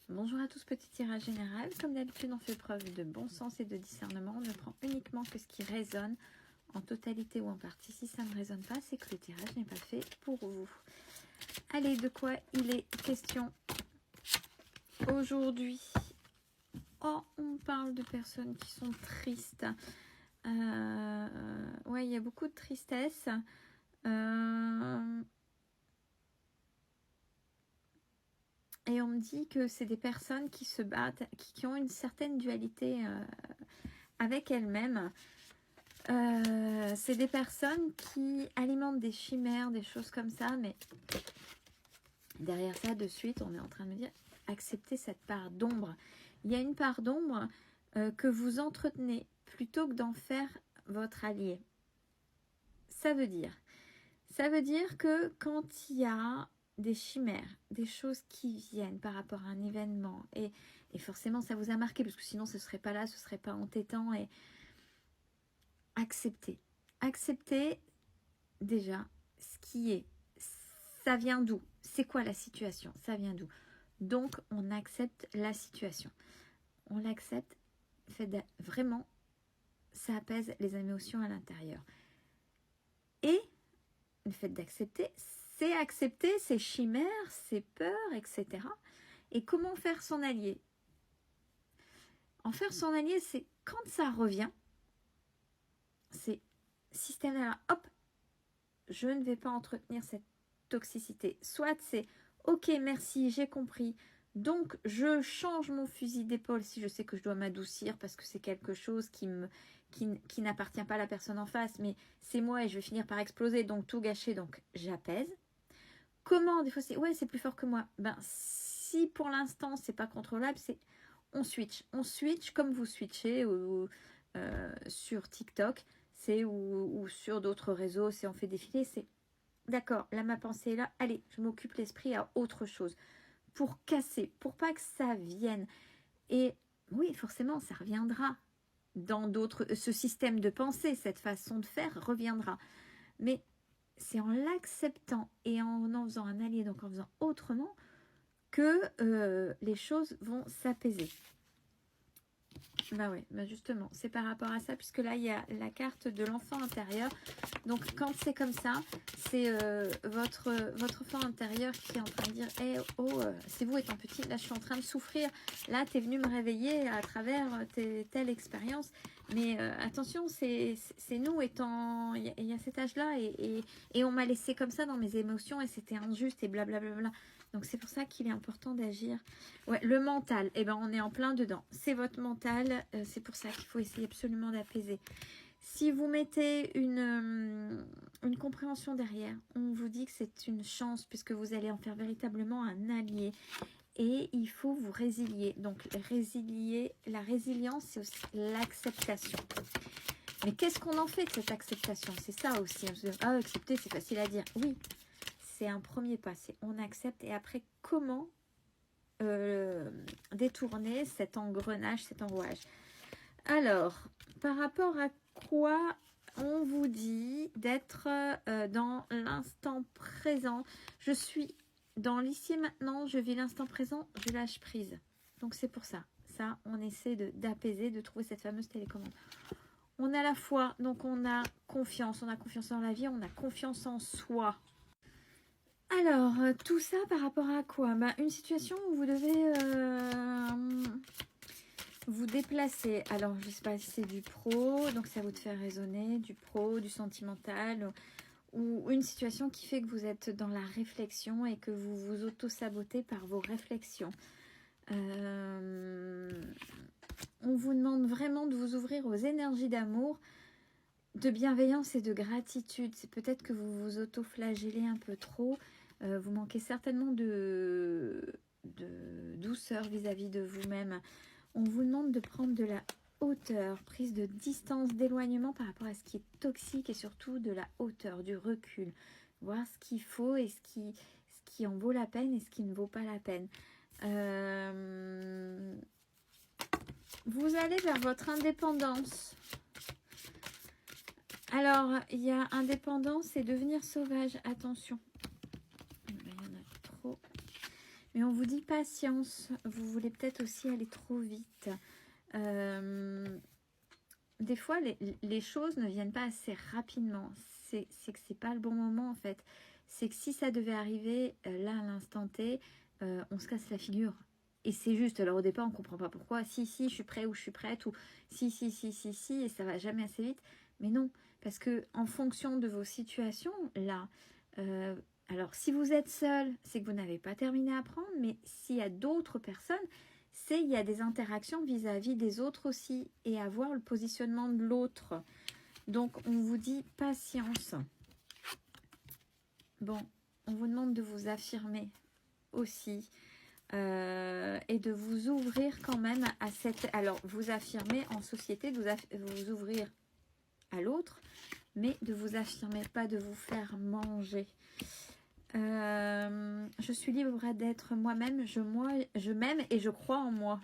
Bonjour à tous, petit tirage général. Comme d'habitude, on fait preuve de bon sens et de discernement. On ne prend uniquement que ce qui résonne en totalité ou en partie. Si ça ne résonne pas, c'est que le tirage n'est pas fait pour vous. Allez, de quoi il est question aujourd'hui? Oh, on parle de personnes qui sont tristes. Ouais, il y a beaucoup de tristesse. Et on me dit que c'est des personnes qui se battent, qui ont une certaine dualité avec elles-mêmes. C'est des personnes qui alimentent des chimères, des choses comme ça, mais derrière ça, de suite, on est en train de me dire, acceptez cette part d'ombre. Il y a une part d'ombre que vous entretenez plutôt que d'en faire votre allié. Ça veut dire que quand il y a des chimères, des choses qui viennent par rapport à un événement, et forcément ça vous a marqué, parce que sinon ce ne serait pas là, ce ne serait pas entêtant, et acceptez déjà ce qui est, ça vient d'où, c'est quoi la situation, ça vient d'où. Donc on accepte la situation, on l'accepte, vraiment ça apaise les émotions à l'intérieur. Et le fait d'accepter, c'est accepter ces chimères, ces peurs, etc. Et comment faire son allié? En faire son allié, c'est quand ça revient, c'est systématiquement, hop, je ne vais pas entretenir cette toxicité. Soit c'est, ok, merci, j'ai compris, donc je change mon fusil d'épaule si je sais que je dois m'adoucir parce que c'est quelque chose qui n'appartient pas à la personne en face, mais c'est moi et je vais finir par exploser, donc tout gâcher, donc j'apaise. Comment, des fois, c'est ouais, c'est plus fort que moi. Ben, si pour l'instant, c'est pas contrôlable, c'est on switch. On switch comme vous switchez sur TikTok, c'est ou sur d'autres réseaux, c'est on fait défiler, c'est d'accord, là ma pensée est là, allez, je m'occupe l'esprit à autre chose. Pour casser, pour pas que ça vienne. Et oui, forcément, ça reviendra dans d'autres. Ce système de pensée, cette façon de faire reviendra. Mais c'est en l'acceptant et en faisant un allié, donc en faisant autrement, que les choses vont s'apaiser. Bah oui, bah justement, c'est par rapport à ça, puisque là, il y a la carte de l'enfant intérieur. Donc, quand c'est comme ça, c'est votre enfant intérieur qui est en train de dire hey, « Oh, c'est vous étant petit, là, je suis en train de souffrir. Là, tu es venu me réveiller à travers telle expérience. Mais attention, c'est nous étant... Il y a cet âge-là et on m'a laissé comme ça dans mes émotions et c'était injuste et blablabla. » Donc, c'est pour ça qu'il est important d'agir. Ouais, le mental, eh ben, on est en plein dedans. C'est votre mental, c'est pour ça qu'il faut essayer absolument d'apaiser. Si vous mettez une compréhension derrière, on vous dit que c'est une chance puisque vous allez en faire véritablement un allié. Et il faut vous résilier. Donc, la résilience, c'est aussi l'acceptation. Mais qu'est-ce qu'on en fait de cette acceptation? C'est ça aussi. Ah, accepter, c'est facile à dire. Oui, c'est un premier pas. On accepte et après, comment détourner cet engrenage, cet enrouage. Alors, par rapport à quoi on vous dit d'être dans l'instant présent? Je suis dans l'ici et maintenant, je vis l'instant présent, je lâche prise. Donc c'est pour ça. Ça, on essaie d'apaiser, de trouver cette fameuse télécommande. On a la foi, donc on a confiance dans la vie, on a confiance en soi. Alors, tout ça par rapport à quoi? Une situation où vous devez vous déplacer. Alors, je ne sais pas si c'est du pro, donc ça vous de faire raisonner, du pro, du sentimental, ou une situation qui fait que vous êtes dans la réflexion et que vous vous auto-sabotez par vos réflexions. On vous demande vraiment de vous ouvrir aux énergies d'amour, de bienveillance et de gratitude. C'est peut-être que vous vous auto-flagellez un peu trop. Vous manquez certainement de douceur vis-à-vis de vous-même. On vous demande de prendre de la hauteur, prise de distance, d'éloignement par rapport à ce qui est toxique et surtout de la hauteur, du recul. Voir ce qu'il faut et ce qui en vaut la peine et ce qui ne vaut pas la peine. Vous allez vers votre indépendance. Alors, il y a indépendance et devenir sauvage. Attention. Il y en a trop. Mais on vous dit patience. Vous voulez peut-être aussi aller trop vite. Des fois, les choses ne viennent pas assez rapidement. C'est que c'est pas le bon moment en fait. C'est que si ça devait arriver là à l'instant T, on se casse la figure. Et c'est juste. Alors au départ, on comprend pas pourquoi. Si, je suis prêt ou je suis prête. Ou si, et ça va jamais assez vite. Mais non, parce que en fonction de vos situations, là, alors si vous êtes seul, c'est que vous n'avez pas terminé à apprendre. Mais s'il y a d'autres personnes, c'est il y a des interactions vis-à-vis des autres aussi et à voir le positionnement de l'autre. Donc, on vous dit patience. Bon, on vous demande de vous affirmer aussi et de vous ouvrir quand même à cette... Alors, vous affirmer en société, de vous ouvrir à l'autre, mais de vous affirmer, pas de vous faire manger. Je suis libre d'être moi-même, je m'aime et je crois en moi.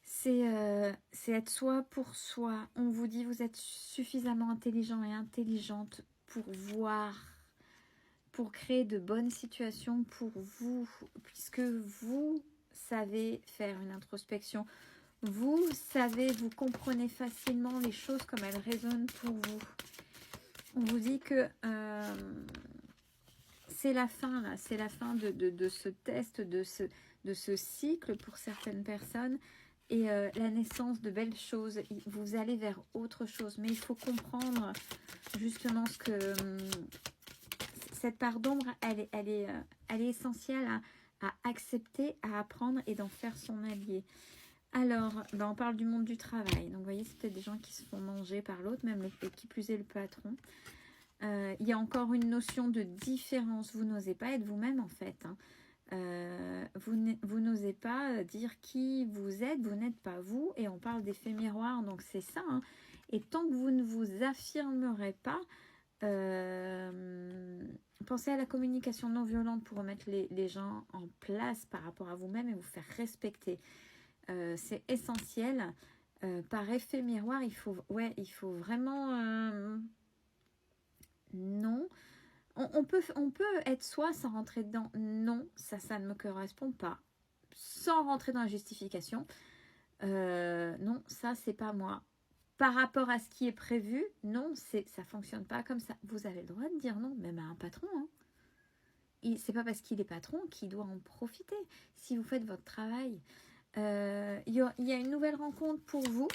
C'est être soi pour soi. On vous dit vous êtes suffisamment intelligent et intelligente pour voir, pour créer de bonnes situations pour vous, puisque vous savez faire une introspection. Vous savez, vous comprenez facilement les choses comme elles résonnent pour vous. On vous dit que c'est la fin là, c'est la fin de ce test, de ce cycle pour certaines personnes et la naissance de belles choses. Vous allez vers autre chose, mais il faut comprendre justement ce que cette part d'ombre, elle est essentielle à accepter, à apprendre et d'en faire son allié. Alors, on parle du monde du travail. Donc, vous voyez, c'est peut-être des gens qui se font manger par l'autre, même qui plus est le patron. Il y a encore une notion de différence. Vous n'osez pas être vous-même, en fait. Vous n'osez pas dire qui vous êtes. Vous n'êtes pas vous. Et on parle d'effet miroir, donc c'est ça. Et tant que vous ne vous affirmerez pas, pensez à la communication non violente pour remettre les gens en place par rapport à vous-même et vous faire respecter. C'est essentiel. Par effet miroir, il faut vraiment... non. On peut être soi sans rentrer dedans. Non, ça ne me correspond pas. Sans rentrer dans la justification. Non, ça, c'est pas moi. Par rapport à ce qui est prévu, non, ça fonctionne pas comme ça. Vous avez le droit de dire non, même à un patron. C'est pas parce qu'il est patron qu'il doit en profiter. Si vous faites votre travail, il y a une nouvelle rencontre pour vous.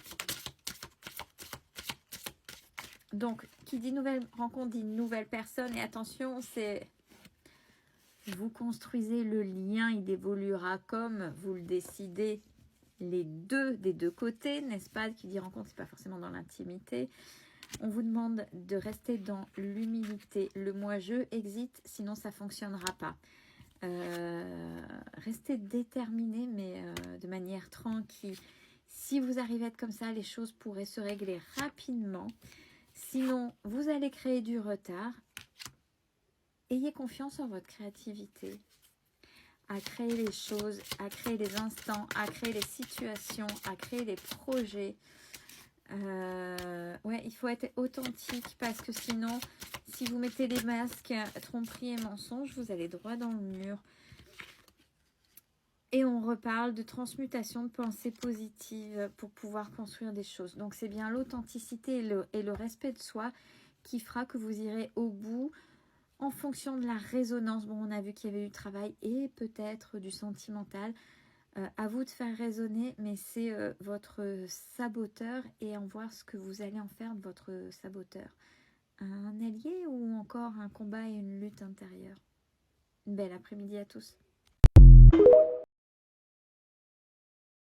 Donc, qui dit nouvelle rencontre dit nouvelle personne. Et attention, c'est vous construisez le lien, il évoluera comme vous le décidez. Des deux côtés, n'est-ce pas? Qui dit rencontre, c'est pas forcément dans l'intimité. On vous demande de rester dans l'humilité. Le moi-je existe, sinon ça fonctionnera pas. Restez déterminé, mais de manière tranquille. Si vous arrivez à être comme ça, les choses pourraient se régler rapidement. Sinon, vous allez créer du retard. Ayez confiance en votre créativité. À créer les choses, à créer les instants, à créer les situations, à créer les projets. Ouais, il faut être authentique parce que sinon, si vous mettez des masques, tromperie et mensonge, vous allez droit dans le mur. Et on reparle de transmutation de pensée positive pour pouvoir construire des choses. Donc c'est bien l'authenticité et le respect de soi qui fera que vous irez au bout en fonction de la résonance. Bon, on a vu qu'il y avait du travail et peut-être du sentimental. À vous de faire raisonner, mais c'est votre saboteur et en voir ce que vous allez en faire de votre saboteur. Un allié ou encore un combat et une lutte intérieure. Une belle après-midi à tous.